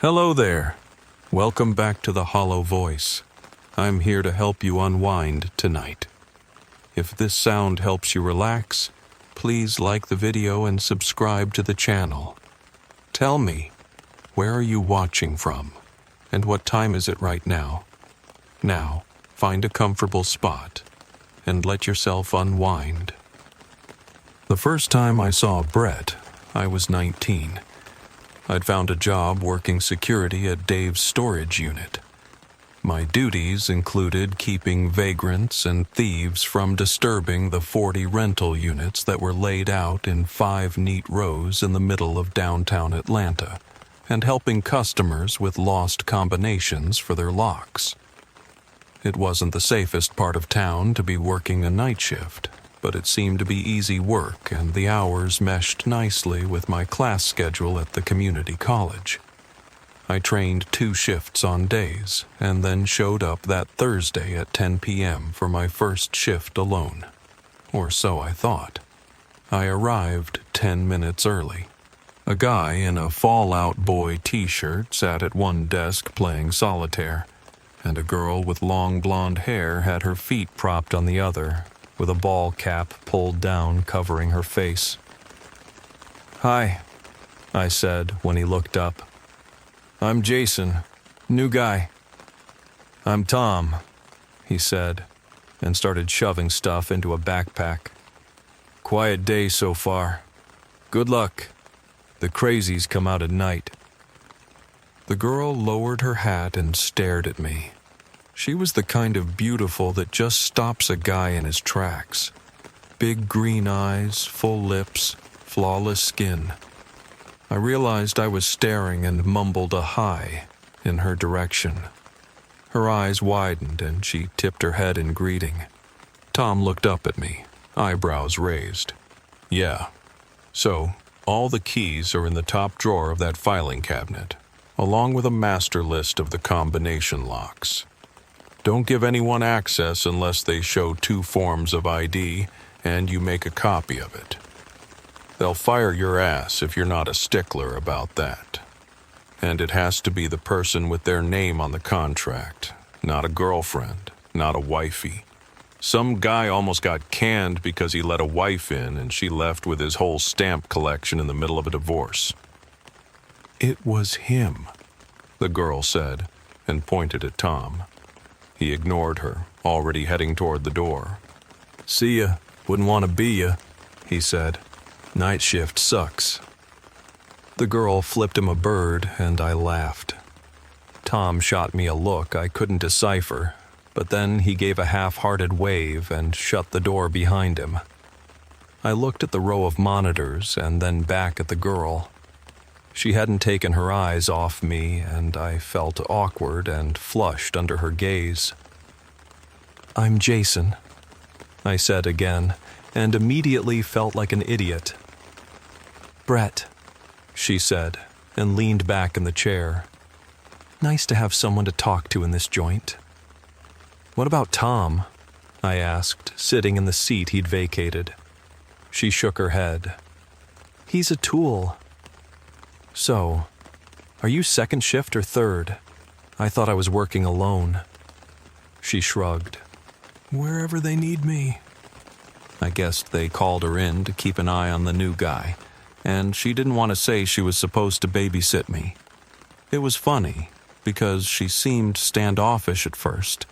Hello there. Welcome back to the Hollow Voice. I'm here to help you unwind tonight. If this sound helps you relax, please like the video and subscribe to the channel. Tell me, where are you watching from? And what time is it right now? Now, find a comfortable spot and let yourself unwind. The first time I saw Brett, I was 19. I'd found a job working security at Dave's storage unit. My duties included keeping vagrants and thieves from disturbing the 40 rental units that were laid out in 5 neat rows in the middle of downtown Atlanta, and helping customers with lost combinations for their locks. It wasn't the safest part of town to be working a night shift, but it seemed to be easy work, and the hours meshed nicely with my class schedule at the community college. I trained 2 shifts on days, and then showed up that Thursday at 10 p.m. for my first shift alone. Or so I thought. I arrived 10 minutes early. A guy in a Fallout Boy t-shirt sat at one desk playing solitaire, and a girl with long blonde hair had her feet propped on the other, with a ball cap pulled down covering her face. "Hi," I said when he looked up. "I'm Jason, new guy." "I'm Tom," he said, and started shoving stuff into a backpack. "Quiet day so far. Good luck. The crazies come out at night." The girl lowered her hat and stared at me. She was the kind of beautiful that just stops a guy in his tracks. Big green eyes, full lips, flawless skin. I realized I was staring and mumbled a hi in her direction. Her eyes widened and she tipped her head in greeting. Tom looked up at me, eyebrows raised. "Yeah. So, all the keys are in the top drawer of that filing cabinet, along with a master list of the combination locks. Don't give anyone access unless they show 2 forms of ID and you make a copy of it. They'll fire your ass if you're not a stickler about that. And it has to be the person with their name on the contract, not a girlfriend, not a wifey. Some guy almost got canned because he let a wife in and she left with his whole stamp collection in the middle of a divorce." "It was him," the girl said, and pointed at Tom. He ignored her, already heading toward the door. "See ya. Wouldn't want to be ya," he said. "Night shift sucks." The girl flipped him a bird, and I laughed. Tom shot me a look I couldn't decipher, but then he gave a half-hearted wave and shut the door behind him. I looked at the row of monitors and then back at the girl. She hadn't taken her eyes off me, and I felt awkward and flushed under her gaze. "I'm Jason," I said again, and immediately felt like an idiot. "Brett," she said, and leaned back in the chair. "Nice to have someone to talk to in this joint." "What about Tom?" I asked, sitting in the seat he'd vacated. She shook her head. "He's a tool." "So, are you second shift or third? I thought I was working alone." She shrugged. "Wherever they need me." I guessed they called her in to keep an eye on the new guy, and she didn't want to say she was supposed to babysit me. It was funny, because she seemed standoffish at first,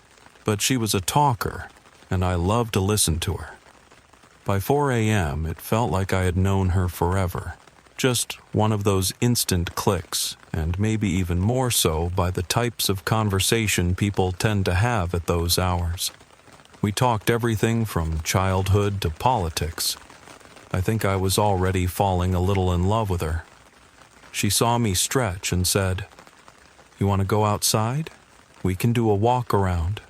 but she was a talker, and I loved to listen to her. By 4 a.m., it felt like I had known her forever. Just one of those instant clicks, and maybe even more so by the types of conversation people tend to have at those hours. We talked everything from childhood to politics. I think I was already falling a little in love with her. She saw me stretch and said, "You want to go outside? We can do a walk around."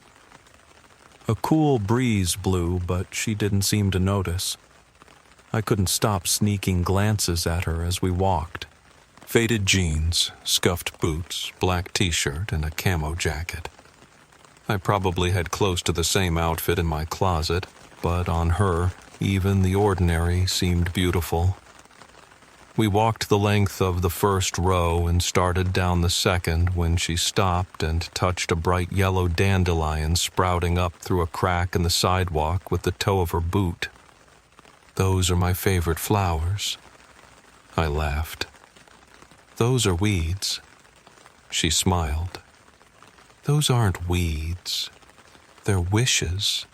A cool breeze blew, but she didn't seem to notice. I couldn't stop sneaking glances at her as we walked. Faded jeans, scuffed boots, black t-shirt, and a camo jacket. I probably had close to the same outfit in my closet, but on her, even the ordinary seemed beautiful. We walked the length of the first row and started down the second when she stopped and touched a bright yellow dandelion sprouting up through a crack in the sidewalk with the toe of her boot. "Those are my favorite flowers." I laughed. "Those are weeds." She smiled. "Those aren't weeds. They're wishes.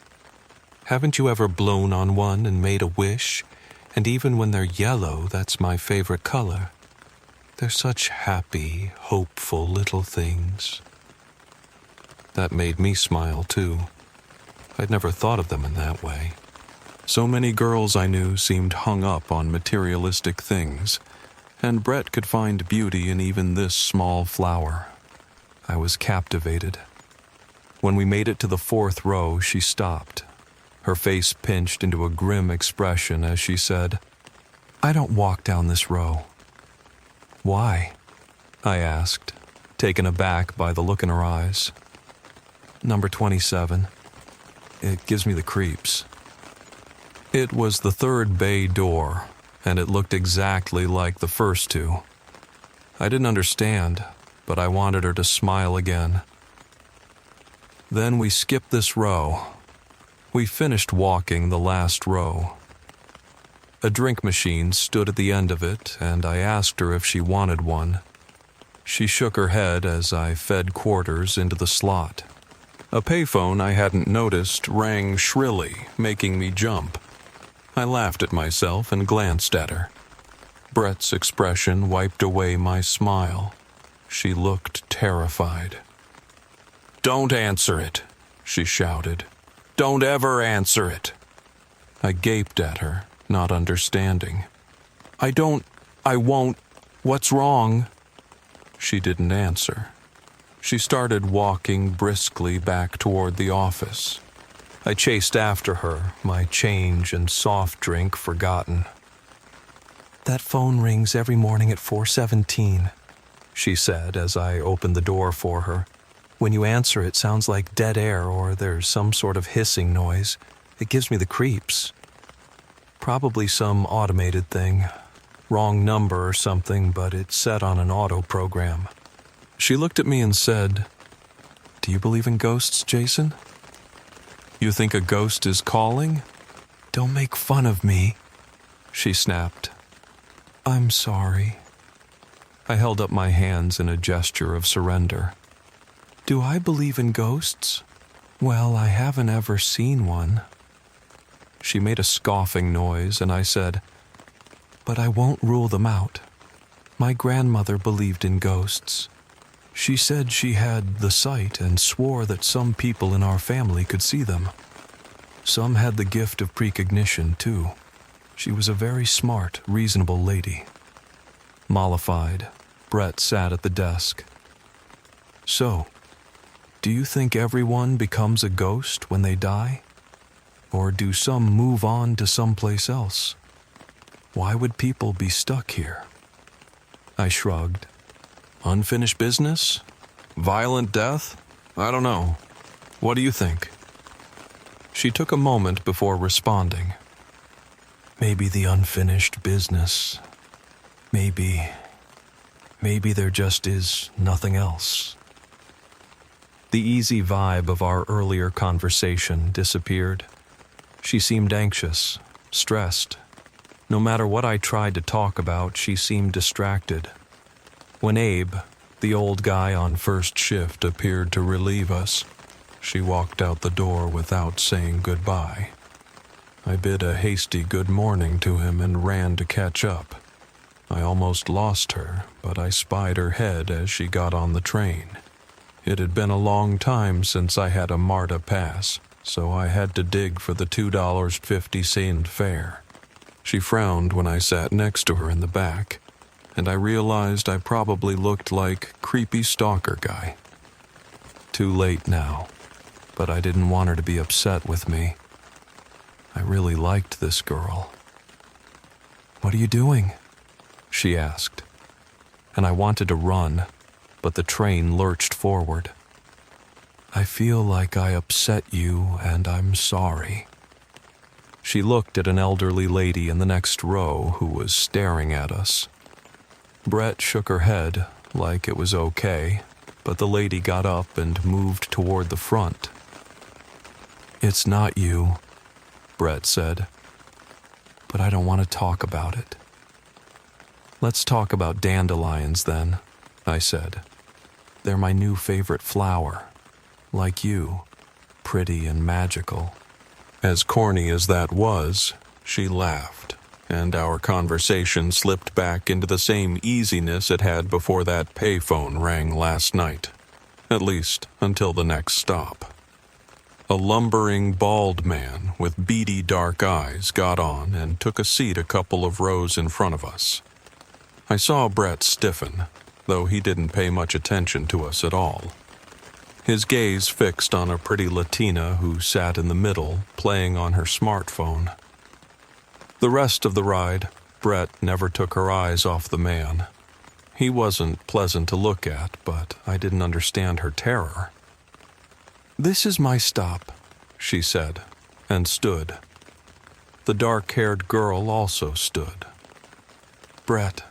Haven't you ever blown on one and made a wish? And even when they're yellow, that's my favorite color. They're such happy, hopeful little things." That made me smile, too. I'd never thought of them in that way. So many girls I knew seemed hung up on materialistic things, and Brett could find beauty in even this small flower. I was captivated. When we made it to the fourth row, she stopped. Her face pinched into a grim expression as she said, "I don't walk down this row." "Why?" I asked, taken aback by the look in her eyes. "Number 27. It gives me the creeps." It was the third bay door, and it looked exactly like the first two. I didn't understand, but I wanted her to smile again. Then we skipped this row. We finished walking the last row. A drink machine stood at the end of it, and I asked her if she wanted one. She shook her head as I fed quarters into the slot. A payphone I hadn't noticed rang shrilly, making me jump. I laughed at myself and glanced at her. Brett's expression wiped away my smile. She looked terrified. "Don't answer it," she shouted. "Don't ever answer it." I gaped at her, not understanding. I won't, what's wrong?" She didn't answer. She started walking briskly back toward the office. I chased after her, my change and soft drink forgotten. "That phone rings every morning at 4:17, she said as I opened the door for her. "When you answer, it sounds like dead air or there's some sort of hissing noise. It gives me the creeps. Probably some automated thing. Wrong number or something, but it's set on an auto program." She looked at me and said, "Do you believe in ghosts, Jason? You think a ghost is calling?" "Don't make fun of me," she snapped. "I'm sorry." I held up my hands in a gesture of surrender. "Do I believe in ghosts? Well, I haven't ever seen one." She made a scoffing noise, and I said, "But I won't rule them out. My grandmother believed in ghosts. She said she had the sight and swore that some people in our family could see them. Some had the gift of precognition, too. She was a very smart, reasonable lady." Mollified, Brett sat at the desk. "So, do you think everyone becomes a ghost when they die? Or do some move on to someplace else? Why would people be stuck here?" I shrugged. "Unfinished business? Violent death? I don't know. What do you think?" She took a moment before responding. "Maybe the unfinished business. Maybe there just is nothing else." The easy vibe of our earlier conversation disappeared. She seemed anxious, stressed. No matter what I tried to talk about, she seemed distracted. When Abe, the old guy on first shift, appeared to relieve us, she walked out the door without saying goodbye. I bid a hasty good morning to him and ran to catch up. I almost lost her, but I spied her head as she got on the train. It had been a long time since I had a MARTA pass, so I had to dig for the $2.50 fare. She frowned when I sat next to her in the back, and I realized I probably looked like creepy stalker guy. Too late now, but I didn't want her to be upset with me. I really liked this girl. "What are you doing?" she asked, and I wanted to run, but the train lurched forward. "I feel like I upset you, and I'm sorry." She looked at an elderly lady in the next row who was staring at us. Brett shook her head like it was okay, but the lady got up and moved toward the front. "It's not you," Brett said, "but I don't want to talk about it." "Let's talk about dandelions then," I said. "They're my new favorite flower. Like you, pretty and magical." As corny as that was, she laughed, and our conversation slipped back into the same easiness it had before that payphone rang last night, at least until the next stop. A lumbering, bald man with beady dark eyes got on and took a seat a couple of rows in front of us. I saw Brett stiffen, though he didn't pay much attention to us at all. His gaze fixed on a pretty Latina who sat in the middle, playing on her smartphone. The rest of the ride, Brett never took her eyes off the man. He wasn't pleasant to look at, but I didn't understand her terror. "This is my stop," she said, and stood. The dark-haired girl also stood. "Brett,"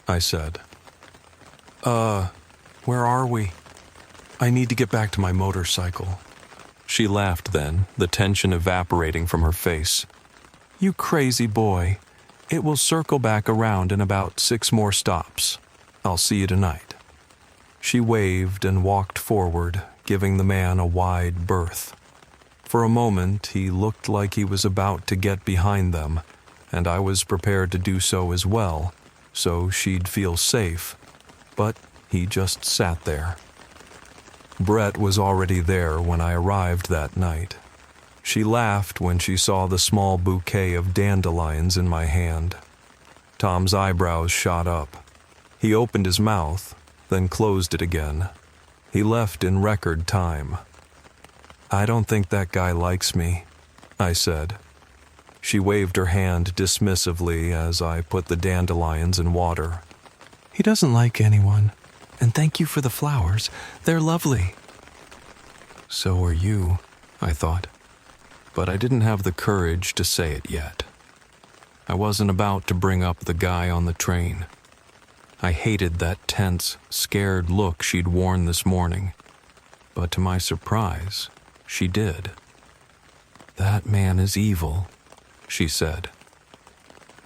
I said. Where are we?" "I need to get back to my motorcycle." She laughed then, the tension evaporating from her face. "You crazy boy. It will circle back around in about 6 more stops. I'll see you tonight." She waved and walked forward, giving the man a wide berth. For a moment, he looked like he was about to get behind them, and I was prepared to do so as well, so she'd feel safe. But he just sat there. Brett was already there when I arrived that night. She laughed when she saw the small bouquet of dandelions in my hand. Tom's eyebrows shot up. He opened his mouth, then closed it again. He left in record time. "I don't think that guy likes me," I said. She waved her hand dismissively as I put the dandelions in water. "He doesn't like anyone. And thank you for the flowers. They're lovely." "So are you," I thought. But I didn't have the courage to say it yet. I wasn't about to bring up the guy on the train. I hated that tense, scared look she'd worn this morning. But to my surprise, she did. "That man is evil," she said.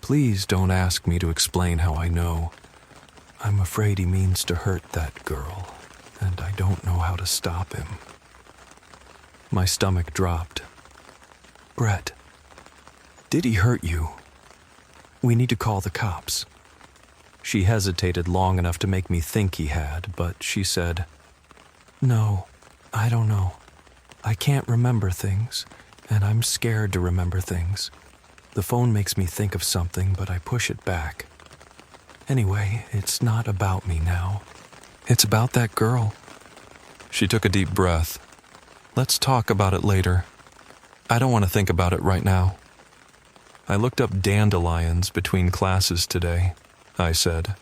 "Please don't ask me to explain how I know. I'm afraid he means to hurt that girl, and I don't know how to stop him." My stomach dropped. "Brett, did he hurt you? We need to call the cops." She hesitated long enough to make me think he had, but she said, "No, I don't know. I can't remember things, and I'm scared to remember things. The phone makes me think of something, but I push it back. Anyway, it's not about me now. It's about that girl." She took a deep breath. "Let's talk about it later. I don't want to think about it right now." "I looked up dandelions between classes today," I said.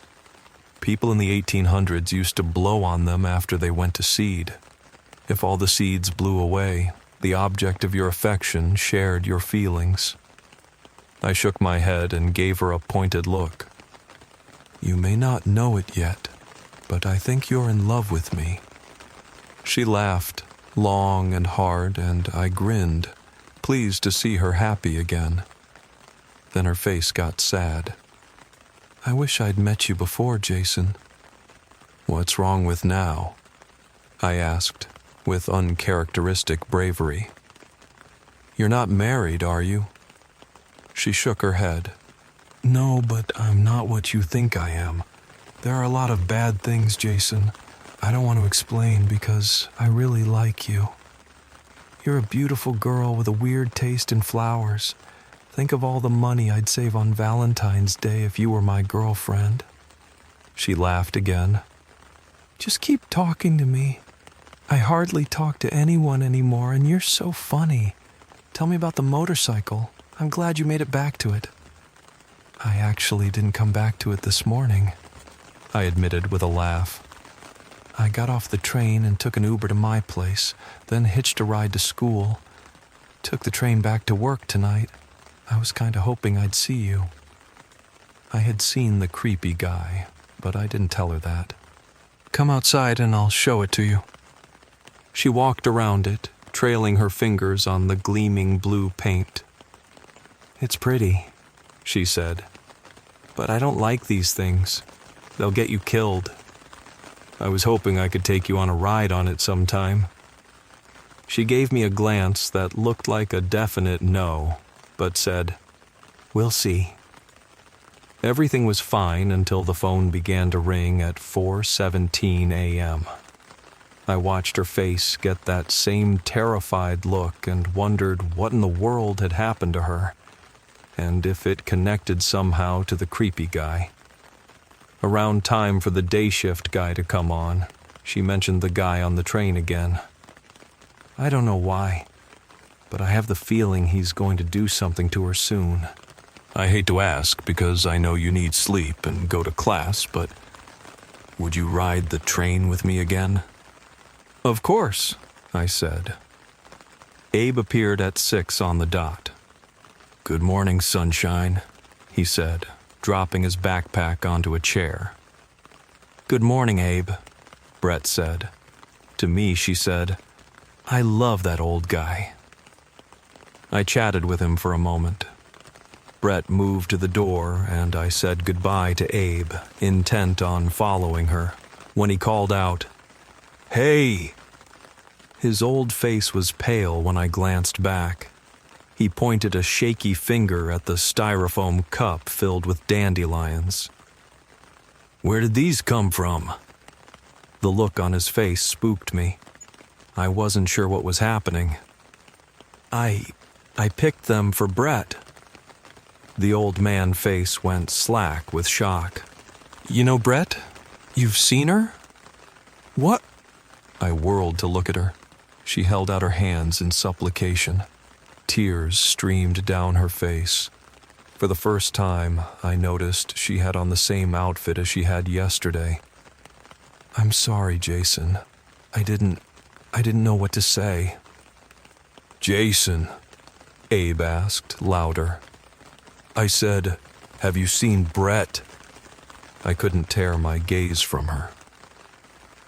"People in the 1800s used to blow on them after they went to seed. If all the seeds blew away, the object of your affection shared your feelings." I shook my head and gave her a pointed look. "You may not know it yet, but I think you're in love with me." She laughed, long and hard, and I grinned, pleased to see her happy again. Then her face got sad. "I wish I'd met you before, Jason." "What's wrong with now?" I asked, with uncharacteristic bravery. "You're not married, are you?" She shook her head. "No, but I'm not what you think I am. There are a lot of bad things, Jason. I don't want to explain because I really like you. You're a beautiful girl with a weird taste in flowers. Think of all the money I'd save on Valentine's Day if you were my girlfriend." She laughed again. "Just keep talking to me. I hardly talk to anyone anymore, and you're so funny. Tell me about the motorcycle. I'm glad you made it back to it." "I actually didn't come back to it this morning," I admitted with a laugh. "I got off the train and took an Uber to my place, then hitched a ride to school. Took the train back to work tonight. I was kinda hoping I'd see you." I had seen the creepy guy, but I didn't tell her that. "Come outside and I'll show it to you." She walked around it, trailing her fingers on the gleaming blue paint. "It's pretty," she said, "but I don't like these things. They'll get you killed. I was hoping I could take you on a ride on it sometime." She gave me a glance that looked like a definite no, but said, "We'll see." Everything was fine until the phone began to ring at 4:17 a.m. I watched her face get that same terrified look and wondered what in the world had happened to her, and if it connected somehow to the creepy guy. Around time for the day shift guy to come on, she mentioned the guy on the train again. I don't know why, but I have the feeling he's going to do something to her soon. I hate to ask because I know you need sleep and go to class, but would you ride the train with me again? Of course, I said. Abe appeared at 6 on the dot. Good morning, sunshine, he said, dropping his backpack onto a chair. Good morning, Abe, Brett said. To me, she said, I love that old guy. I chatted with him for a moment. Brett moved to the door, and I said goodbye to Abe, intent on following her, when he called out, Hey! His old face was pale when I glanced back. He pointed a shaky finger at the styrofoam cup filled with dandelions. Where did these come from? The look on his face spooked me. I wasn't sure what was happening. I picked them for Brett. The old man face went slack with shock. You know Brett? You've seen her? What? I whirled to look at her. She held out her hands in supplication. Tears streamed down her face. For the first time, I noticed she had on the same outfit as she had yesterday. I'm sorry, Jason. I didn't know what to say. Jason, Abe asked, louder. I said, have you seen Brett? I couldn't tear my gaze from her.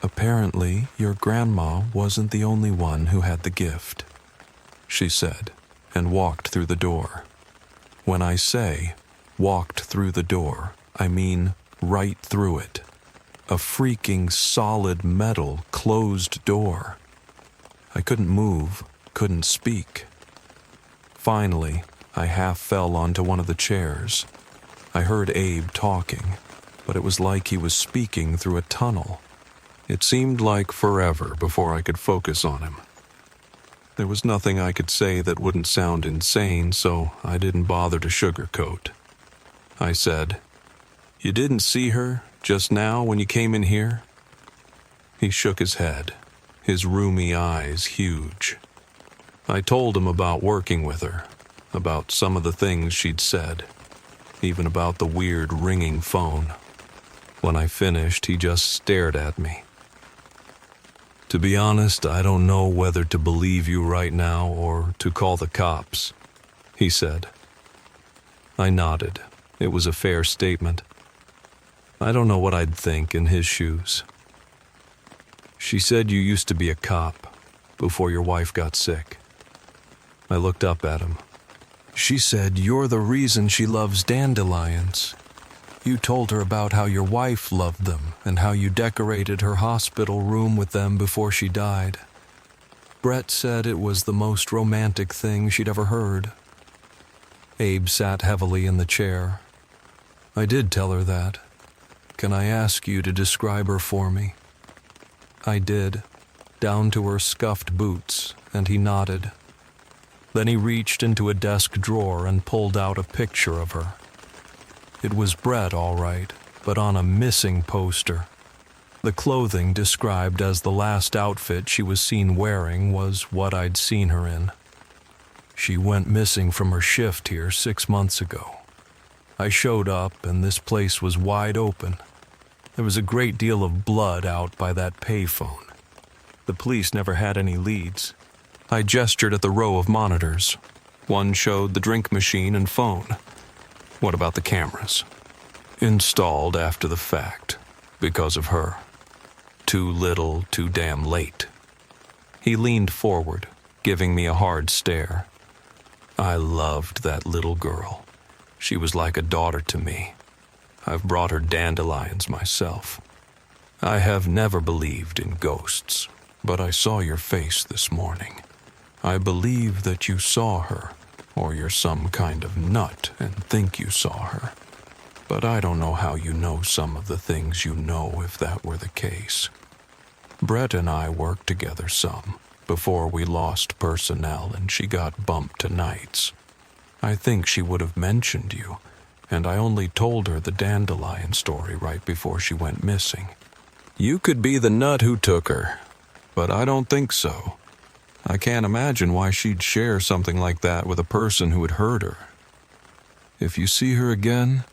Apparently, your grandma wasn't the only one who had the gift, she said, and walked through the door. When I say walked through the door, I mean right through it. A freaking solid metal closed door. I couldn't move, couldn't speak. Finally, I half fell onto one of the chairs. I heard Abe talking, but it was like he was speaking through a tunnel. It seemed like forever before I could focus on him. There was nothing I could say that wouldn't sound insane, so I didn't bother to sugarcoat. I said, You didn't see her just now when you came in here? He shook his head, his roomy eyes huge. I told him about working with her, about some of the things she'd said, even about the weird ringing phone. When I finished, he just stared at me. To be honest, I don't know whether to believe you right now or to call the cops, he said. I nodded. It was a fair statement. I don't know what I'd think in his shoes. She said you used to be a cop before your wife got sick. I looked up at him. She said you're the reason she loves dandelions. You told her about how your wife loved them and how you decorated her hospital room with them before she died. Brett said it was the most romantic thing she'd ever heard. Abe sat heavily in the chair. I did tell her that. Can I ask you to describe her for me? I did, down to her scuffed boots, and he nodded. Then he reached into a desk drawer and pulled out a picture of her. It was Brett, all right, but on a missing poster. The clothing described as the last outfit she was seen wearing was what I'd seen her in. She went missing from her shift here 6 months ago. I showed up, and this place was wide open. There was a great deal of blood out by that payphone. The police never had any leads. I gestured at the row of monitors. One showed the drink machine and phone. What about the cameras? Installed after the fact, because of her. Too little, too damn late. He leaned forward, giving me a hard stare. I loved that little girl. She was like a daughter to me. I've brought her dandelions myself. I have never believed in ghosts, but I saw your face this morning. I believe that you saw her, or you're some kind of nut and think you saw her. But I don't know how you know some of the things you know if that were the case. Brett and I worked together some, before we lost personnel and she got bumped to nights. I think she would have mentioned you, and I only told her the Dandelion story right before she went missing. You could be the nut who took her, but I don't think so. I can't imagine why she'd share something like that with a person who had hurt her. If you see her again,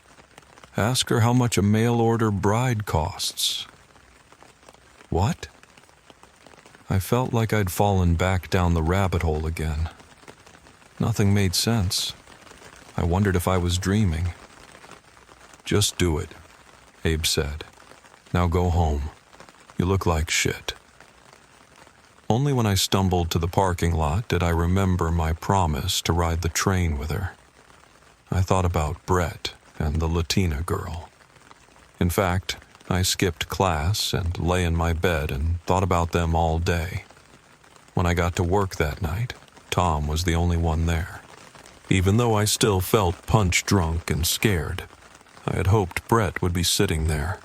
ask her how much a mail-order bride costs. What? I felt like I'd fallen back down the rabbit hole again. Nothing made sense. I wondered if I was dreaming. Just do it, Abe said. Now go home. You look like shit. Only when I stumbled to the parking lot did I remember my promise to ride the train with her. I thought about Brett and the Latina girl. In fact, I skipped class and lay in my bed and thought about them all day. When I got to work that night, Tom was the only one there. Even though I still felt punch-drunk and scared, I had hoped Brett would be sitting there.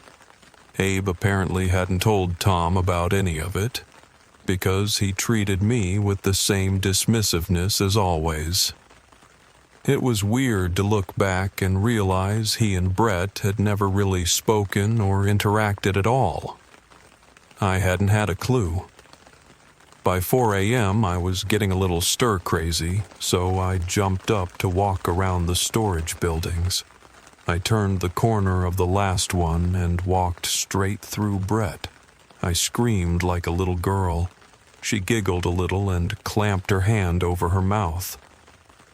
Abe apparently hadn't told Tom about any of it, because he treated me with the same dismissiveness as always. It was weird to look back and realize he and Brett had never really spoken or interacted at all. I hadn't had a clue. By 4 a.m., I was getting a little stir-crazy, so I jumped up to walk around the storage buildings. I turned the corner of the last one and walked straight through Brett. I screamed like a little girl. She giggled a little and clamped her hand over her mouth.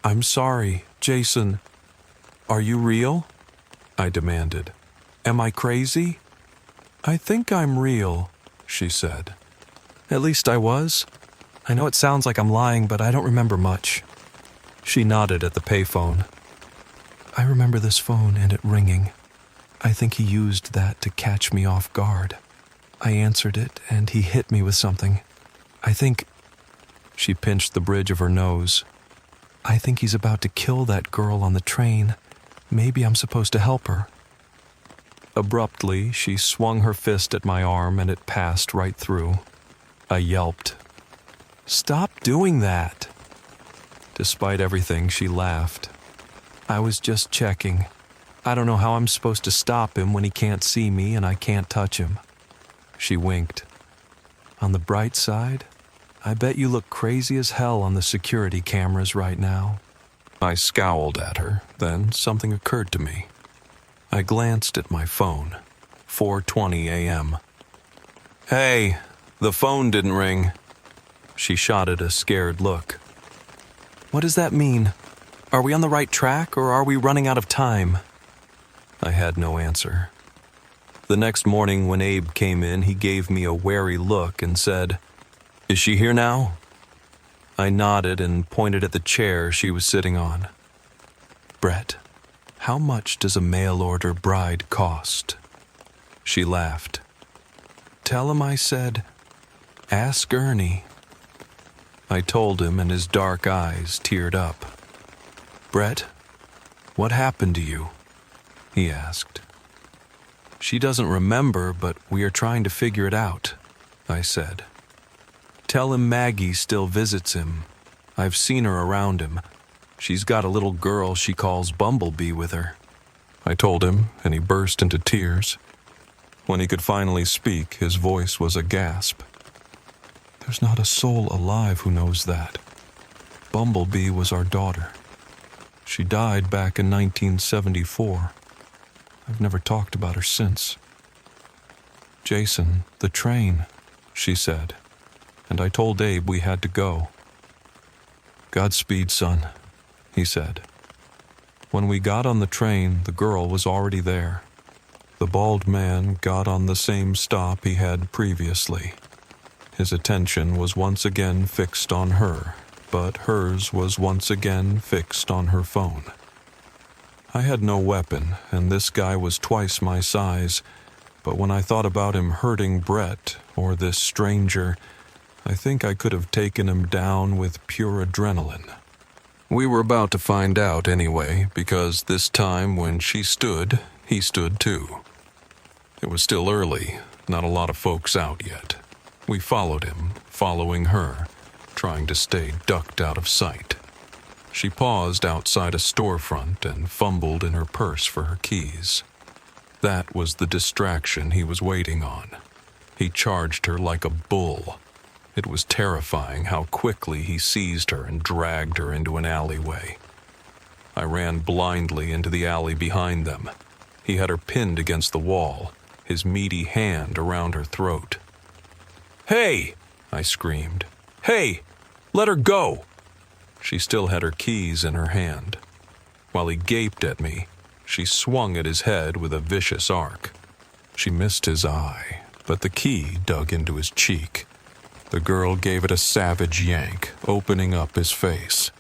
"I'm sorry, Jason. Are you real?" I demanded. "Am I crazy?" "I think I'm real," she said. "At least I was. I know it sounds like I'm lying, but I don't remember much." She nodded at the payphone. "I remember this phone and it ringing. I think he used that to catch me off guard. I answered it and he hit me with something. I think..." She pinched the bridge of her nose. "I think he's about to kill that girl on the train. Maybe I'm supposed to help her." Abruptly, she swung her fist at my arm and it passed right through. I yelped. "Stop doing that!" Despite everything, she laughed. "I was just checking. I don't know how I'm supposed to stop him when he can't see me and I can't touch him." She winked. "On the bright side, I bet you look crazy as hell on the security cameras right now." I scowled at her, then something occurred to me. I glanced at my phone. 4:20 a.m. "Hey, the phone didn't ring." She shotted a scared look. "What does that mean? Are we on the right track or are we running out of time?" I had no answer. The next morning when Abe came in, he gave me a wary look and said, "Is she here now?" I nodded and pointed at the chair she was sitting on. "Brett, how much does a mail-order bride cost?" She laughed. "Tell him I said, ask Ernie." I told him and his dark eyes teared up. "Brett, what happened to you?" he asked. "She doesn't remember, but we are trying to figure it out," I said. "Tell him Maggie still visits him. I've seen her around him. She's got a little girl she calls Bumblebee with her." I told him, and he burst into tears. When he could finally speak, his voice was a gasp. "There's not a soul alive who knows that. Bumblebee was our daughter. She died back in 1974. I've never talked about her since." "Jason, the train," she said, and I told Abe we had to go. "Godspeed, son. he said. When we got on the train, the girl was already there. The bald man got on the same stop he had previously. His attention was once again fixed on her, but hers was once again fixed on her phone. I had no weapon, and this guy was twice my size, but when I thought about him hurting Brett, or this stranger, I think I could have taken him down with pure adrenaline. We were about to find out anyway, because this time when she stood, he stood too. It was still early, not a lot of folks out yet. We followed him, following her, trying to stay ducked out of sight. She paused outside a storefront and fumbled in her purse for her keys. That was the distraction he was waiting on. He charged her like a bull. It was terrifying how quickly he seized her and dragged her into an alleyway. I ran blindly into the alley behind them. He had her pinned against the wall, his meaty hand around her throat. "Hey!" I screamed. "Hey! Let her go!" She still had her keys in her hand. While he gaped at me, she swung at his head with a vicious arc. She missed his eye, but the key dug into his cheek. The girl gave it a savage yank, opening up his face.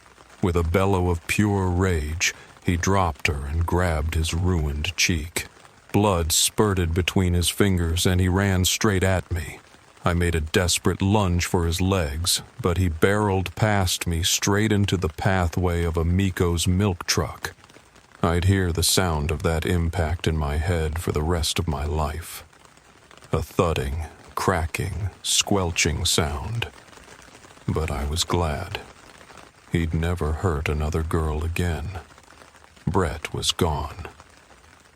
With a bellow of pure rage, he dropped her and grabbed his ruined cheek. Blood spurted between his fingers, and he ran straight at me. I made a desperate lunge for his legs, but he barreled past me straight into the pathway of a Miko's milk truck. I'd hear the sound of that impact in my head for the rest of my life. A thudding, cracking, squelching sound. But I was glad. He'd never hurt another girl again. Brett was gone.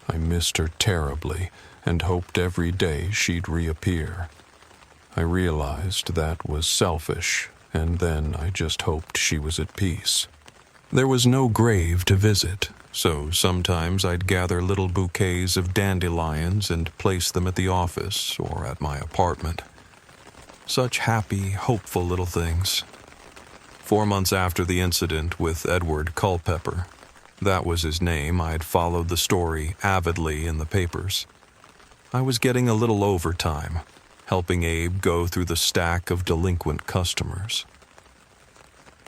I missed her terribly and hoped every day she'd reappear. I realized that was selfish, and then I just hoped she was at peace. There was no grave to visit, so sometimes I'd gather little bouquets of dandelions and place them at the office or at my apartment. Such happy, hopeful little things. 4 months after the incident with Edward Culpepper, that was his name, I'd followed the story avidly in the papers. I was getting a little overtime, helping Abe go through the stack of delinquent customers.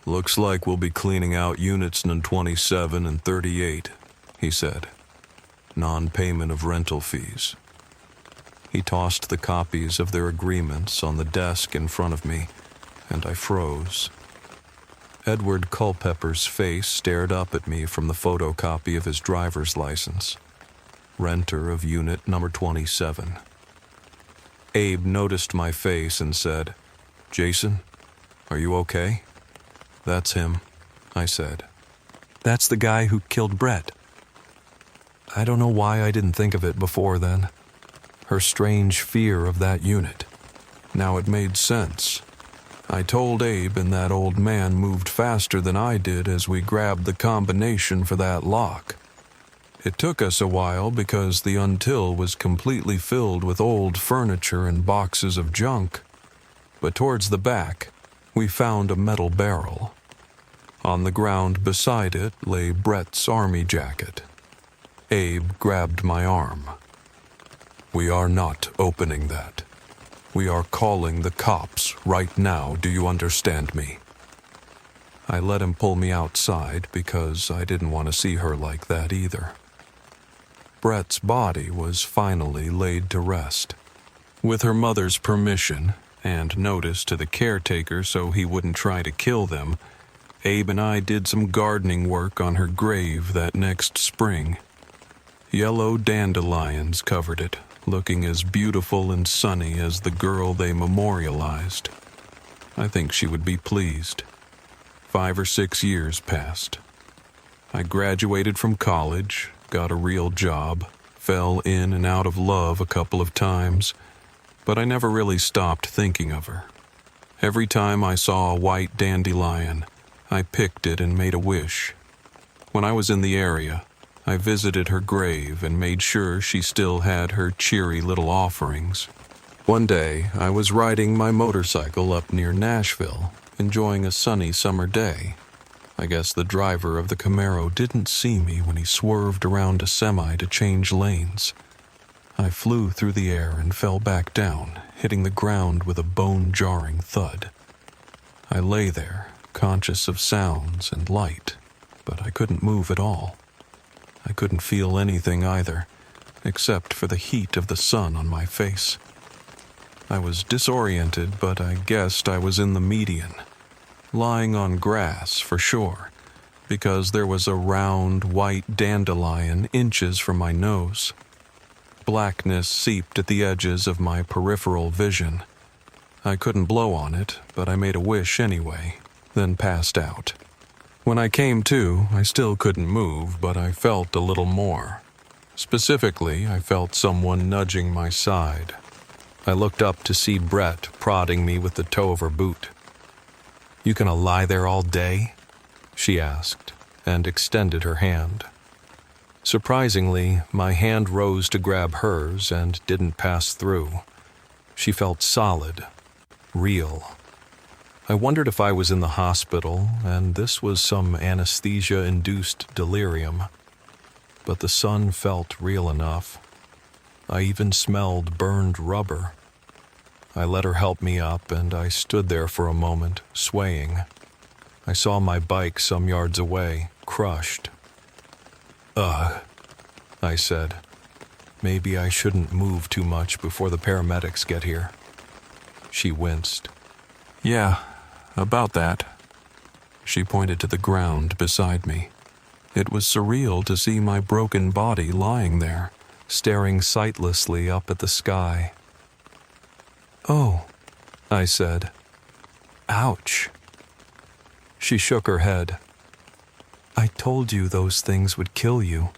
"Looks like we'll be cleaning out units N 27 and 38, he said. "Non-payment of rental fees." He tossed the copies of their agreements on the desk in front of me, and I froze. Edward Culpepper's face stared up at me from the photocopy of his driver's license. Renter of unit number 27. Abe noticed my face and said, "Jason, are you okay?" "That's him," I said. "That's the guy who killed Brett." I don't know why I didn't think of it before then. Her strange fear of that unit. Now it made sense. I told Abe, and that old man moved faster than I did as we grabbed the combination for that lock. It took us a while because the until was completely filled with old furniture and boxes of junk. But towards the back, we found a metal barrel. On the ground beside it lay Brett's army jacket. Abe grabbed my arm. "We are not opening that. We are calling the cops right now, do you understand me?" I let him pull me outside because I didn't want to see her like that either. Brett's body was finally laid to rest. With her mother's permission, and notice to the caretaker so he wouldn't try to kill them, Abe and I did some gardening work on her grave that next spring. Yellow dandelions covered it, looking as beautiful and sunny as the girl they memorialized. I think she would be pleased. 5 or 6 years passed. I graduated from college, got a real job, fell in and out of love a couple of times, but I never really stopped thinking of her. Every time I saw a white dandelion, I picked it and made a wish. When I was in the area, I visited her grave and made sure she still had her cheery little offerings. One day, I was riding my motorcycle up near Nashville, enjoying a sunny summer day. I guess the driver of the Camaro didn't see me when he swerved around a semi to change lanes. I flew through the air and fell back down, hitting the ground with a bone-jarring thud. I lay there, conscious of sounds and light, but I couldn't move at all. I couldn't feel anything either, except for the heat of the sun on my face. I was disoriented, but I guessed I was in the median, lying on grass for sure, because there was a round, white dandelion inches from my nose. Blackness seeped at the edges of my peripheral vision. I couldn't blow on it, but I made a wish anyway, then passed out. When I came to, I still couldn't move, but I felt a little more. Specifically, I felt someone nudging my side. I looked up to see Brett prodding me with the toe of her boot. "You gonna lie there all day?" she asked, and extended her hand. Surprisingly, my hand rose to grab hers and didn't pass through. She felt solid, real. I wondered if I was in the hospital and this was some anesthesia-induced delirium. But the sun felt real enough. I even smelled burned rubber. I let her help me up and I stood there for a moment, swaying. I saw my bike some yards away, crushed. "Ugh," I said. "Maybe I shouldn't move too much before the paramedics get here." She winced. "Yeah, about that." She pointed to the ground beside me. It was surreal to see my broken body lying there, staring sightlessly up at the sky. "Oh," I said. "Ouch." She shook her head. "I told you those things would kill you."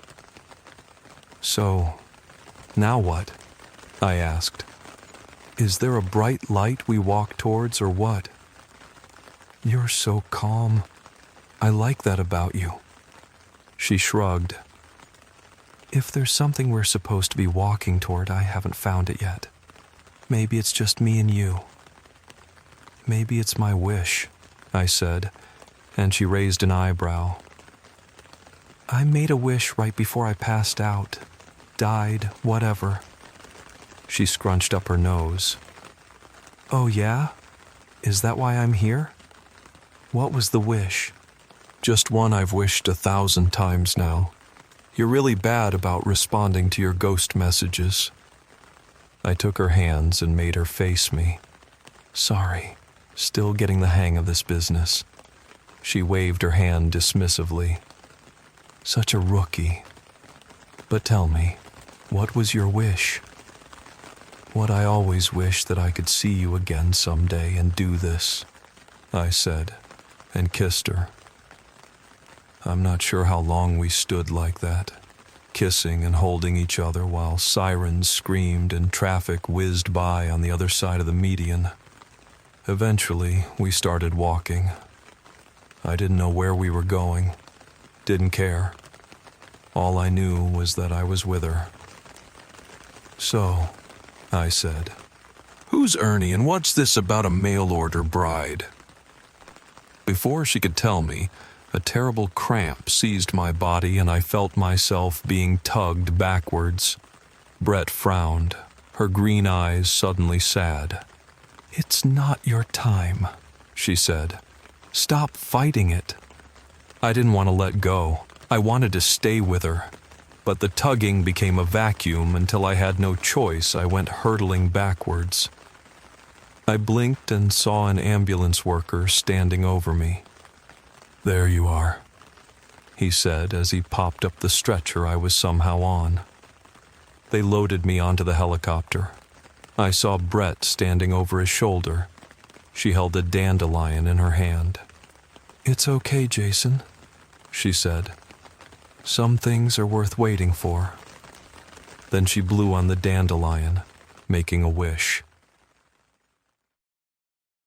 "So, now what?" I asked. "Is there a bright light we walk towards or what?" "You're so calm. I like that about you." She shrugged. "If there's something we're supposed to be walking toward, I haven't found it yet. Maybe it's just me and you." "Maybe it's my wish," I said, and she raised an eyebrow. "I made a wish right before I passed out. Died, whatever." She scrunched up her nose. "Oh yeah? Is that why I'm here? What was the wish?" "Just one I've wished 1,000 times now. You're really bad about responding to your ghost messages." I took her hands and made her face me. "Sorry, still getting the hang of this business." She waved her hand dismissively. "Such a rookie. But tell me, what was your wish?" "What I always wish that I could see you again someday and do this," I said, and kissed her. I'm not sure how long we stood like that, kissing and holding each other while sirens screamed and traffic whizzed by on the other side of the median. Eventually, we started walking. I didn't know where we were going, didn't care. All I knew was that I was with her. "So," I said, "who's Ernie and what's this about a mail-order bride?" Before she could tell me, a terrible cramp seized my body and I felt myself being tugged backwards. Brett frowned, her green eyes suddenly sad. "It's not your time," she said. "Stop fighting it." I didn't want to let go. I wanted to stay with her. But the tugging became a vacuum until I had no choice. I went hurtling backwards. I blinked and saw an ambulance worker standing over me. "There you are," he said as he popped up the stretcher I was somehow on. They loaded me onto the helicopter. I saw Brett standing over his shoulder. She held a dandelion in her hand. "It's okay, Jason," she said. "Some things are worth waiting for." Then she blew on the dandelion, making a wish.